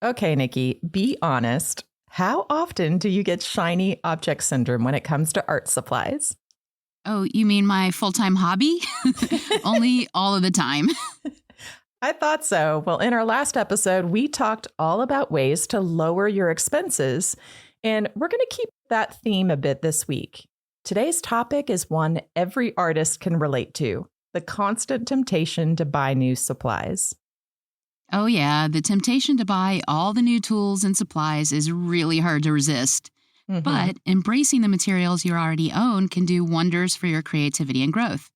Okay, Nikki, be honest. How often do you get shiny object syndrome when it comes to art supplies? Oh, you mean my full-time hobby? Only all of the time. I thought so. Well, in our last episode, we talked all about ways to lower your expenses, and we're going to keep that theme a bit this week. Today's topic is one every artist can relate to: the constant temptation to buy new supplies. Oh yeah, the temptation to buy all the new tools and supplies is really hard to resist. hmm But embracing the materials you already own can do wonders for your creativity and growth.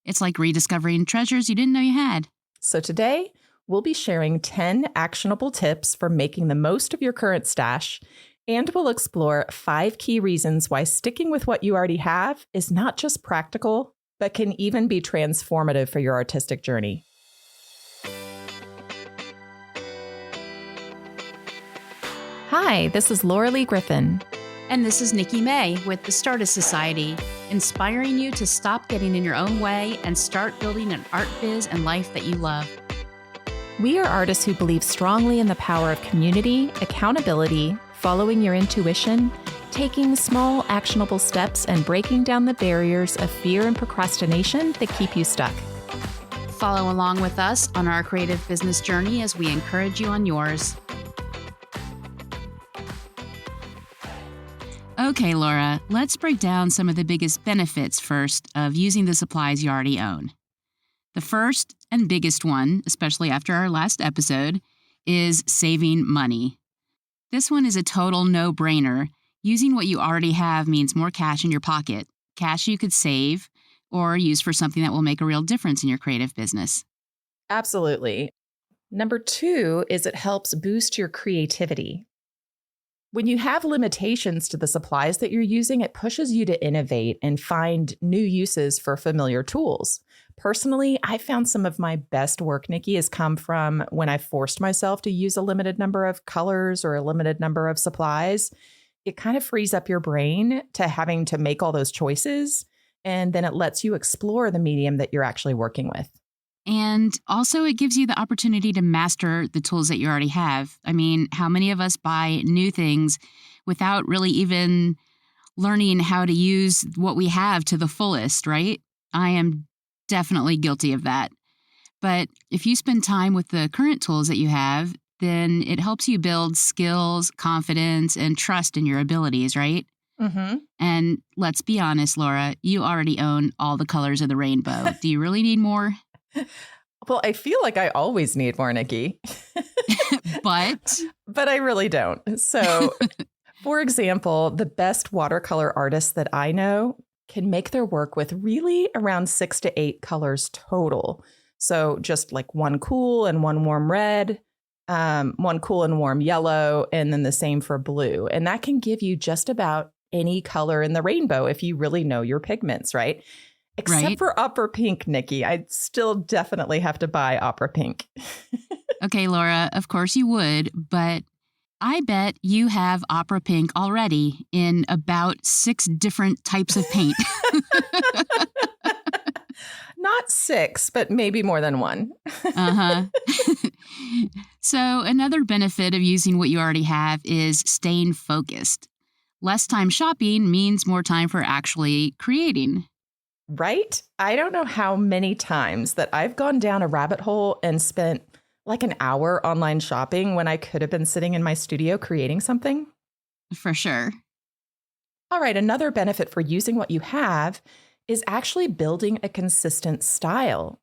It's like rediscovering treasures you didn't know you had. So today, we'll be sharing 10 actionable tips for making the most of your current stash, and we'll explore 5 key reasons why sticking with what you already have is not just practical, but can even be transformative for your artistic journey. Hi, this is Laura Lee Griffin. And this is Nikki May with the Startist Society, inspiring you to stop getting in your own way and start building an art biz and life that you love. We are artists who believe strongly in the power of community, accountability, following your intuition, taking small, actionable steps, and breaking down the barriers of fear and procrastination that keep you stuck. Follow along with us on our creative business journey as we encourage you on yours. Okay, Laura, let's break down some of the biggest benefits first of using the supplies you already own. The first and biggest one, especially after our last episode, is saving money. This one is a total no-brainer. Using what you already have means more cash in your pocket, cash you could save or use for something that will make a real difference in your creative business. Absolutely. Number 2 is it helps boost your creativity. When you have limitations to the supplies that you're using, it pushes you to innovate and find new uses for familiar tools. Personally, I found some of my best work, Nikki, has come from when I forced myself to use a limited number of colors or a limited number of supplies. It kind of frees up your brain to having to make all those choices, and then it lets you explore the medium that you're actually working with. And also, it gives you the opportunity to master the tools that you already have. I mean, how many of us buy new things without really even learning how to use what we have to the fullest, right? I am definitely guilty of that. But if you spend time with the current tools that you have, then it helps you build skills, confidence, and trust in your abilities, right? Mm-hmm. And let's be honest, Laura, you already own all the colors of the rainbow. Do you really need more? Well, I feel like I always need more, Nikki. But I really don't. So, for example, the best watercolor artists that I know can make their work with really around 6 to 8 colors total. So just like one cool and one warm red, one cool and warm yellow, and then the same for blue. And that can give you just about any color in the rainbow if you really know your pigments, right? Except right? for opera pink, Nikki. I'd still definitely have to buy opera pink. Okay, Laura, of course you would, but I bet you have opera pink already in about 6 different types of paint. Not 6, but maybe more than one. Uh-huh. So another benefit of using what you already have is staying focused. Less time shopping means more time for actually creating. Right? I don't know how many times that I've gone down a rabbit hole and spent like an hour online shopping when I could have been sitting in my studio creating something. For sure. All right, another benefit for using what you have is actually building a consistent style.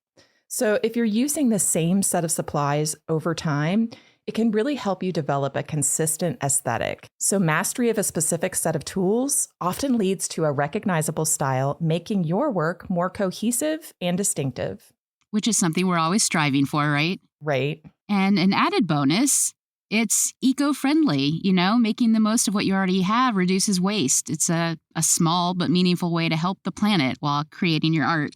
So if you're using the same set of supplies over time, it can really help you develop a consistent aesthetic. So mastery of a specific set of tools often leads to a recognizable style, making your work more cohesive and distinctive. Which is something we're always striving for, right? Right. And an added bonus, it's eco-friendly, making the most of what you already have reduces waste. It's a small but meaningful way to help the planet while creating your art.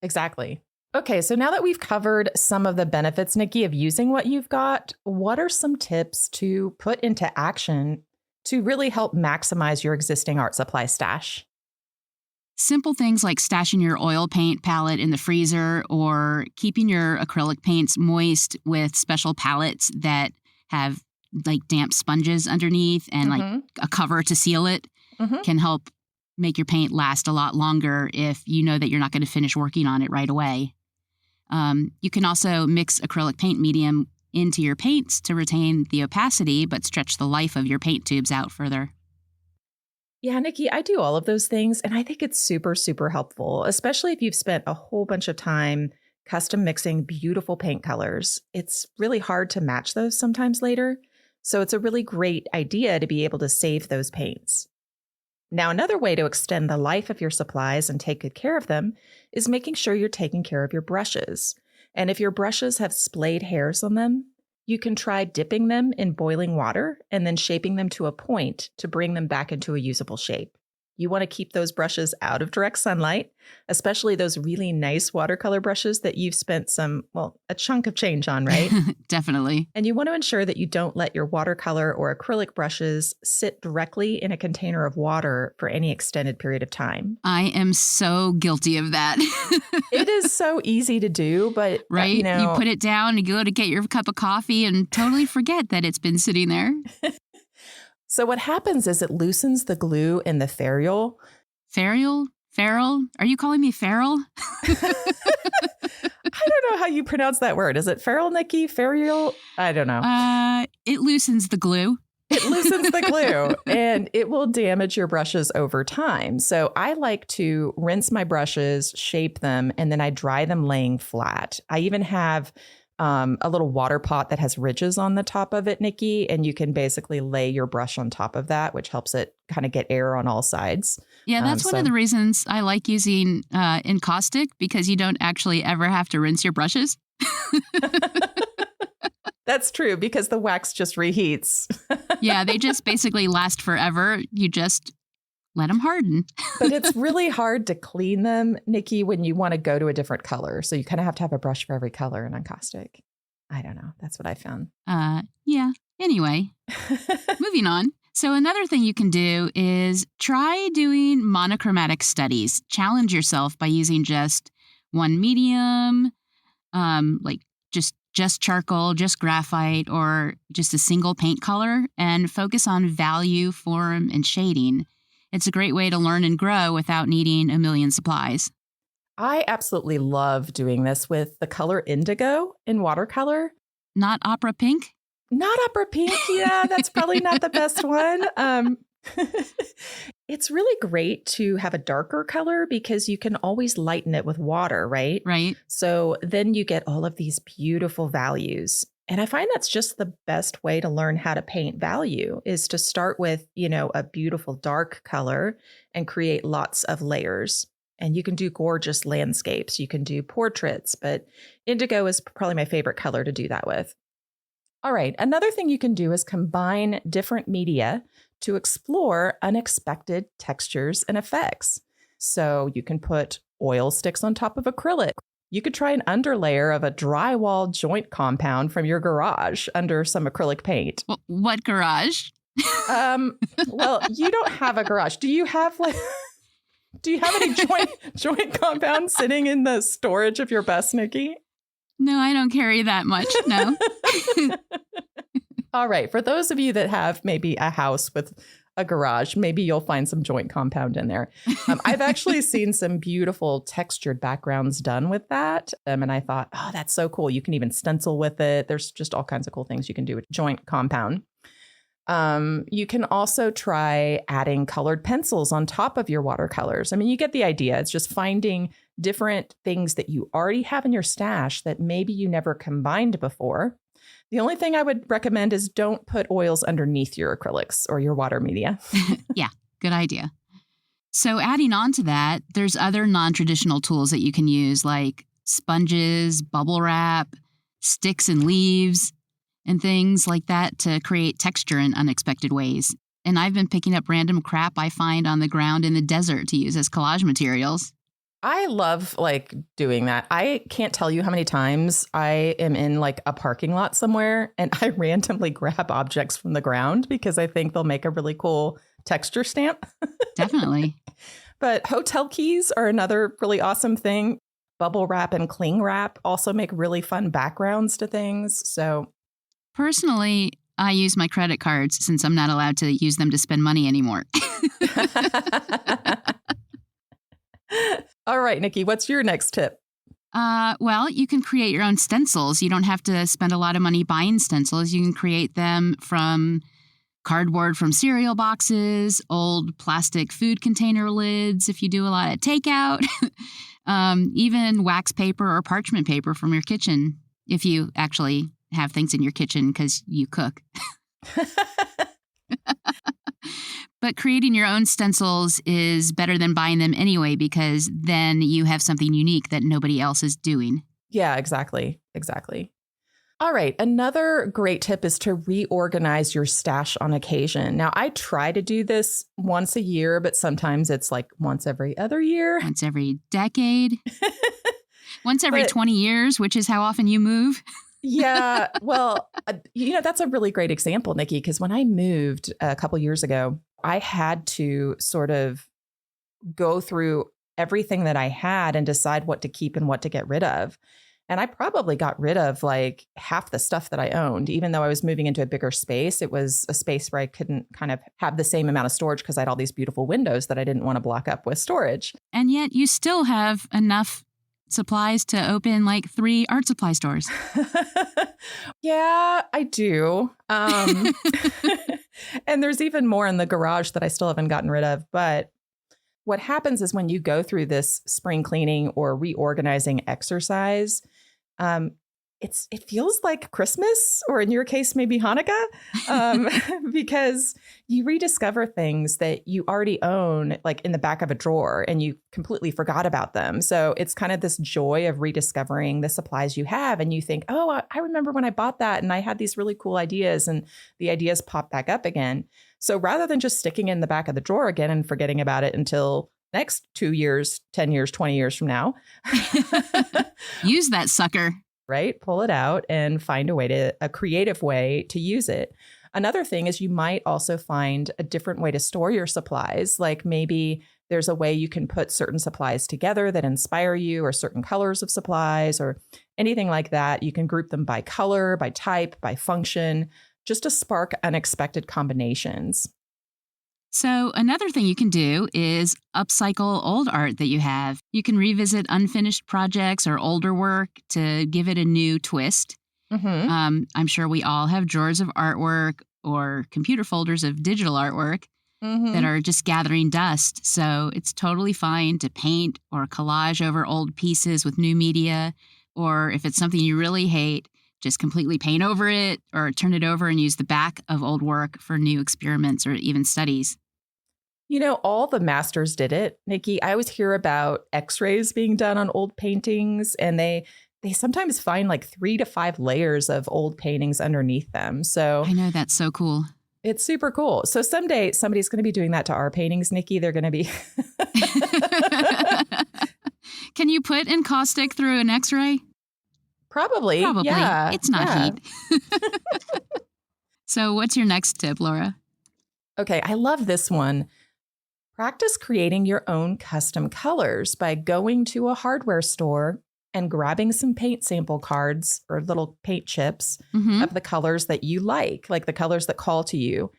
Exactly. Okay, so now that we've covered some of the benefits, Nikki, of using what you've got, what are some tips to put into action to really help maximize your existing art supply stash? Simple things like stashing your oil paint palette in the freezer or keeping your acrylic paints moist with special palettes that have like damp sponges underneath and like a cover to seal it can help make your paint last a lot longer if you know that you're not going to finish working on it right away. You can also mix acrylic paint medium into your paints to retain the opacity but stretch the life of your paint tubes out further. Yeah, Nikki, I do all of those things, and I think it's super, super helpful, especially if you've spent a whole bunch of time custom mixing beautiful paint colors. It's really hard to match those sometimes later, so it's a really great idea to be able to save those paints. Now, another way to extend the life of your supplies and take good care of them is making sure you're taking care of your brushes. And if your brushes have splayed hairs on them, you can try dipping them in boiling water and then shaping them to a point to bring them back into a usable shape. You want to keep those brushes out of direct sunlight, especially those really nice watercolor brushes that you've spent a chunk of change on, right? Definitely. And you want to ensure that you don't let your watercolor or acrylic brushes sit directly in a container of water for any extended period of time. I am so guilty of that. It is so easy to do, but right? You put it down and you go to get your cup of coffee and totally forget that it's been sitting there. So what happens is it loosens the glue in the ferrule. Ferrule? Feral? Are you calling me feral? I don't know how you pronounce that word. Is it feral, Nikki? Ferrule? I don't know. It loosens the glue. It loosens the glue and it will damage your brushes over time. So I like to rinse my brushes, shape them, and then I dry them laying flat. I even have a little water pot that has ridges on the top of it, Nikki, and you can basically lay your brush on top of that, which helps it kind of get air on all sides. Yeah, that's one of the reasons I like using encaustic, because you don't actually ever have to rinse your brushes. That's true, because the wax just reheats. Yeah, they just basically last forever. You just let them harden. But it's really hard to clean them, Nikki, when you want to go to a different color. So you kind of have to have a brush for every color in encaustic. I don't know. That's what I found. Yeah. Anyway, moving on. So another thing you can do is try doing monochromatic studies. Challenge yourself by using just one medium, like just charcoal, just graphite, or just a single paint color, and focus on value, form, and shading. It's a great way to learn and grow without needing a million supplies. I absolutely love doing this with the color indigo in watercolor. Not opera pink? Not opera pink. Yeah, that's probably not the best one. It's really great to have a darker color because you can always lighten it with water, right? Right. So then you get all of these beautiful values. And I find that's just the best way to learn how to paint value is to start with, a beautiful dark color and create lots of layers. And you can do gorgeous landscapes. You can do portraits, but indigo is probably my favorite color to do that with. All right. Another thing you can do is combine different media to explore unexpected textures and effects. So you can put oil sticks on top of acrylic. You could try an underlayer of a drywall joint compound from your garage under some acrylic paint. What garage? Well, you don't have a garage. Do you have any joint compound sitting in the storage of your bus, Nikki? No, I don't carry that much. No. All right. For those of you that have maybe a house with a garage, maybe you'll find some joint compound in there. I've actually seen some beautiful textured backgrounds done with that. And I thought, oh, that's so cool. You can even stencil with it. There's just all kinds of cool things you can do with joint compound. You can also try adding colored pencils on top of your watercolors. I mean, you get the idea. It's just finding different things that you already have in your stash that maybe you never combined before. The only thing I would recommend is don't put oils underneath your acrylics or your water media. Yeah, good idea. So adding on to that, there's other non-traditional tools that you can use like sponges, bubble wrap, sticks and leaves, and things like that to create texture in unexpected ways. And I've been picking up random crap I find on the ground in the desert to use as collage materials. I love doing that. I can't tell you how many times I am in a parking lot somewhere and I randomly grab objects from the ground because I think they'll make a really cool texture stamp. Definitely. But hotel keys are another really awesome thing. Bubble wrap and cling wrap also make really fun backgrounds to things. So personally, I use my credit cards since I'm not allowed to use them to spend money anymore. All right, Nikki, what's your next tip? Well, you can create your own stencils. You don't have to spend a lot of money buying stencils. You can create them from cardboard from cereal boxes, old plastic food container lids if you do a lot of takeout, even wax paper or parchment paper from your kitchen if you actually have things in your kitchen because you cook. But creating your own stencils is better than buying them anyway, because then you have something unique that nobody else is doing. Yeah, exactly. Exactly. All right. Another great tip is to reorganize your stash on occasion. Now, I try to do this once a year, but sometimes it's like once every other year. Once every decade. Once every 20 years, which is how often you move. Yeah. Well, that's a really great example, Nikki, because when I moved a couple years ago, I had to sort of go through everything that I had and decide what to keep and what to get rid of. And I probably got rid of like half the stuff that I owned, even though I was moving into a bigger space. It was a space where I couldn't kind of have the same amount of storage because I had all these beautiful windows that I didn't want to block up with storage. And yet you still have enough supplies to open like 3 art supply stores. Yeah, I do. And there's even more in the garage that I still haven't gotten rid of. But what happens is when you go through this spring cleaning or reorganizing exercise, it feels like Christmas, or in your case, maybe Hanukkah, because you rediscover things that you already own, like in the back of a drawer, and you completely forgot about them. So it's kind of this joy of rediscovering the supplies you have. And you think, oh, I remember when I bought that and I had these really cool ideas, and the ideas pop back up again. So rather than just sticking in the back of the drawer again and forgetting about it until next 2 years, 10 years, 20 years from now, use that sucker. Right? Pull it out and find a creative way to use it. Another thing is you might also find a different way to store your supplies. Like maybe there's a way you can put certain supplies together that inspire you, or certain colors of supplies or anything like that. You can group them by color, by type, by function, just to spark unexpected combinations. So another thing you can do is upcycle old art that you have. You can revisit unfinished projects or older work to give it a new twist. Mm-hmm. I'm sure we all have drawers of artwork or computer folders of digital artwork that are just gathering dust. So it's totally fine to paint or collage over old pieces with new media. Or if it's something you really hate, just completely paint over it or turn it over and use the back of old work for new experiments or even studies. All the masters did it, Nikki. I always hear about x-rays being done on old paintings, and they sometimes find like 3 to 5 layers of old paintings underneath them. So I know, that's so cool. It's super cool. So someday somebody's going to be doing that to our paintings, Nikki. They're going to be. Can you put encaustic through an x-ray? Probably. Yeah. It's not heat. heat. So what's your next tip, Laura? Okay, I love this one. Practice creating your own custom colors by going to a hardware store and grabbing some paint sample cards or little paint chips of the colors that you like the colors that call to you.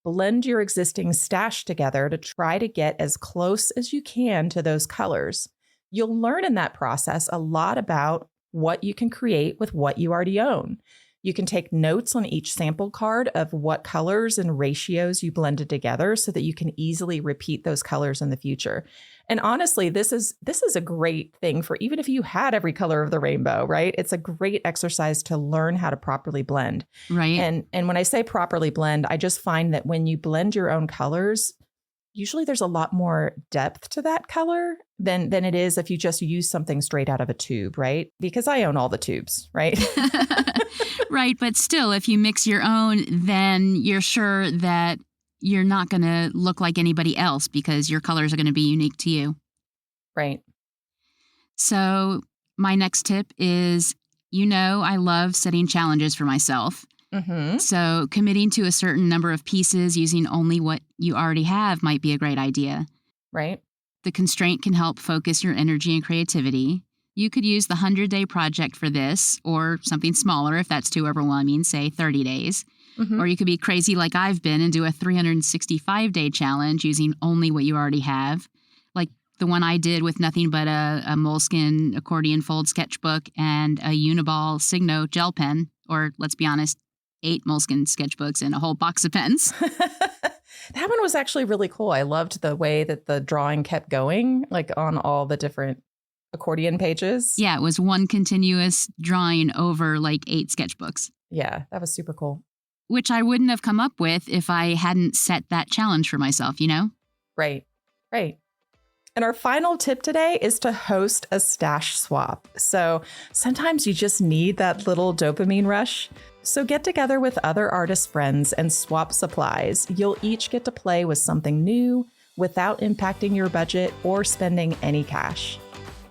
Blend your existing stash together to try to get as close as you can to those colors. You'll learn in that process a lot about what you can create with what you already own. You can take notes on each sample card of what colors and ratios you blended together so that you can easily repeat those colors in the future. And honestly, this is a great thing for even if you had every color of the rainbow, right? It's a great exercise to learn how to properly blend. Right. And when I say properly blend, I just find that when you blend your own colors, usually there's a lot more depth to that color than it is if you just use something straight out of a tube, right? Because I own all the tubes, right? Right. But still, if you mix your own, then you're sure that you're not going to look like anybody else because your colors are going to be unique to you. Right. So my next tip is, I love setting challenges for myself. Mm-hmm. So committing to a certain number of pieces using only what you already have might be a great idea. Right. The constraint can help focus your energy and creativity. You could use the 100-day project for this, or something smaller if that's too overwhelming, say 30 days. Or you could be crazy like I've been and do a 365-day challenge using only what you already have. Like the one I did with nothing but a Moleskine accordion fold sketchbook and a Uniball Signo gel pen. Or let's be honest, 8 Moleskine sketchbooks and a whole box of pens. That one was actually really cool. I loved the way that the drawing kept going, like on all the different accordion pages. Yeah, it was one continuous drawing over like 8 sketchbooks. Yeah, that was super cool. Which I wouldn't have come up with if I hadn't set that challenge for myself, you know? Right. And our final tip today is to host a stash swap. So sometimes you just need that little dopamine rush. So get together with other artist friends and swap supplies. You'll each get to play with something new without impacting your budget or spending any cash.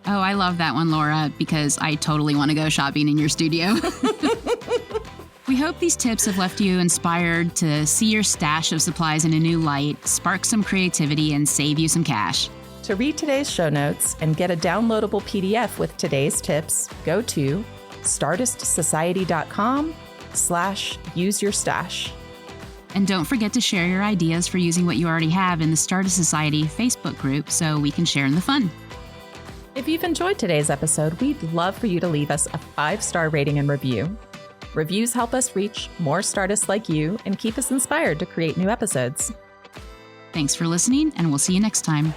Oh, I love that one, Laura, because I totally want to go shopping in your studio. We hope these tips have left you inspired to see your stash of supplies in a new light, spark some creativity, and save you some cash. To read today's show notes and get a downloadable PDF with today's tips, go to startistsociety.com/useyourstash. And don't forget to share your ideas for using what you already have in the Startist Society Facebook group so we can share in the fun. If you've enjoyed today's episode, we'd love for you to leave us a 5-star rating and review. Reviews help us reach more Startists like you and keep us inspired to create new episodes. Thanks for listening, and we'll see you next time.